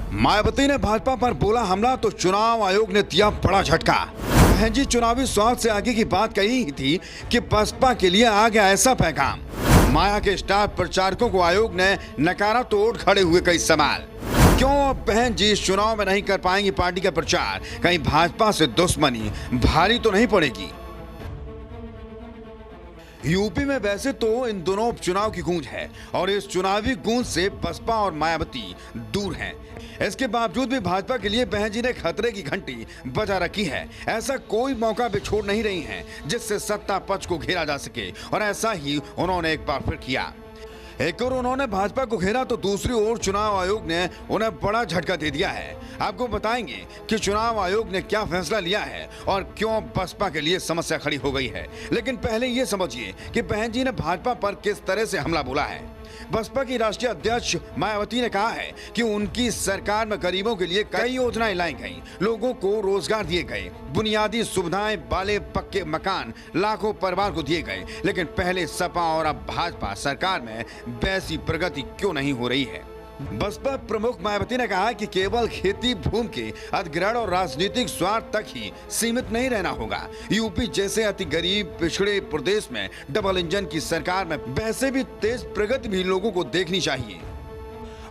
मायावती ने भाजपा पर बोला हमला तो चुनाव आयोग ने दिया बड़ा झटका। बहन जी चुनावी स्वार्थ से आगे की बात कही ही थी कि बसपा के लिए आ गया ऐसा पैगाम। माया के स्टार प्रचारकों को आयोग ने नकारा तो उठ खड़े हुए कई सवाल। क्यों अब बहन जी इस चुनाव में नहीं कर पाएंगी पार्टी का प्रचार? कहीं भाजपा से दुश्मनी भारी तो नहीं पड़ेगी? यूपी में वैसे तो इन दोनों उपचुनाव की गूंज है और इस चुनावी गूंज से बसपा और मायावती दूर हैं। इसके बावजूद भी भाजपा के लिए बहन जी ने खतरे की घंटी बजा रखी है। ऐसा कोई मौका भी छोड़ नहीं रही हैं जिससे सत्ता पक्ष को घेरा जा सके और ऐसा ही उन्होंने एक बार फिर किया। एक और उन्होंने भाजपा को घेरा तो दूसरी ओर चुनाव आयोग ने उन्हें बड़ा झटका दे दिया है। आपको बताएंगे कि चुनाव आयोग ने क्या फैसला लिया है और क्यों बसपा के लिए समस्या खड़ी हो गई है। लेकिन पहले ये समझिए कि बहन जी ने भाजपा पर किस तरह से हमला बोला है। बसपा की राष्ट्रीय अध्यक्ष मायावती ने कहा है कि उनकी सरकार में गरीबों के लिए कई योजनाएं लाई गईं, लोगों को रोजगार दिए गए, बुनियादी सुविधाएं वाले पक्के मकान लाखों परिवार को दिए गए। लेकिन पहले सपा और अब भाजपा सरकार में वैसी प्रगति क्यों नहीं हो रही है? बसपा प्रमुख मायावती ने कहा कि केवल खेती भूमि के अधिग्रहण और राजनीतिक स्वार्थ तक ही सीमित नहीं रहना होगा। यूपी जैसे अति गरीब पिछड़े प्रदेश में डबल इंजन की सरकार में वैसे भी तेज प्रगति भी लोगों को देखनी चाहिए।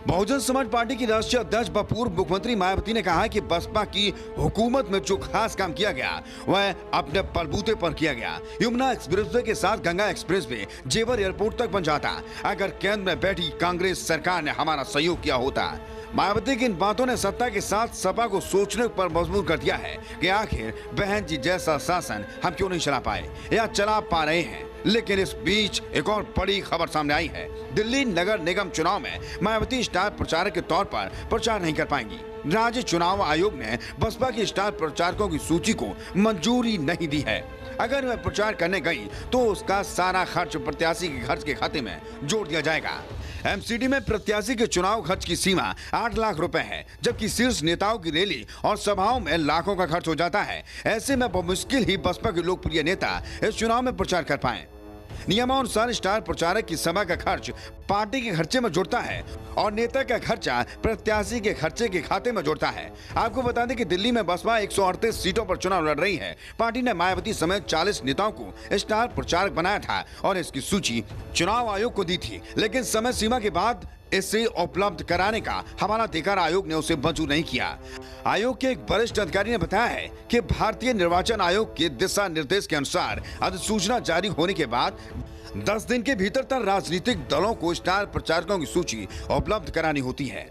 बहुजन समाज पार्टी की राष्ट्रीय अध्यक्ष व पूर्व मुख्यमंत्री मायावती ने कहा कि बसपा की हुकूमत में जो खास काम किया गया वह अपने बलबूते पर किया गया। यमुना एक्सप्रेसवे के साथ गंगा एक्सप्रेसवे जेवर एयरपोर्ट तक बन जाता अगर केंद्र में बैठी कांग्रेस सरकार ने हमारा सहयोग किया होता। मायावती की इन बातों ने सत्ता के साथ सपा को सोचने पर मजबूर कर दिया है कि आखिर बहन जी जैसा शासन हम क्यों नहीं चला पाए या चला पा रहे हैं। लेकिन इस बीच एक और बड़ी खबर सामने आई है। दिल्ली नगर निगम चुनाव में मायावती स्टार प्रचारक के तौर पर प्रचार नहीं कर पाएंगी। राज्य चुनाव आयोग ने बसपा की स्टार प्रचारकों की सूची को मंजूरी नहीं दी है। अगर वह प्रचार करने गई तो उसका सारा खर्च प्रत्याशी के खर्च के खाते में जोड़ दिया जाएगा। एमसीडी में प्रत्याशी के चुनाव खर्च की सीमा 8 लाख रुपए है, जबकि शीर्ष नेताओं की रैली और सभाओं में लाखों का खर्च हो जाता है। ऐसे में मुश्किल ही बसपा के लोकप्रिय नेता इस चुनाव में प्रचार कर पाएं। नियमानुसार स्टार प्रचारक की सभा का खर्च पार्टी के खर्चे में जुड़ता है और नेता का खर्चा प्रत्याशी के खर्चे के खाते में जुड़ता है। आपको बता दें कि दिल्ली में बसपा 138 सीटों पर चुनाव लड़ रही है। पार्टी ने मायावती समेत 40 नेताओं को स्टार प्रचारक बनाया था और इसकी सूची चुनाव आयोग को दी थी, लेकिन समय सीमा के बाद इसे उपलब्ध कराने का हवाला देकर आयोग ने उसे मंजूर नहीं किया। आयोग के एक वरिष्ठ अधिकारी ने बताया है कि भारतीय निर्वाचन आयोग के दिशा निर्देश के अनुसार अधिसूचना जारी होने के बाद 10 दिन के भीतर राजनीतिक दलों को स्टार प्रचारकों की सूची उपलब्ध करानी होती है।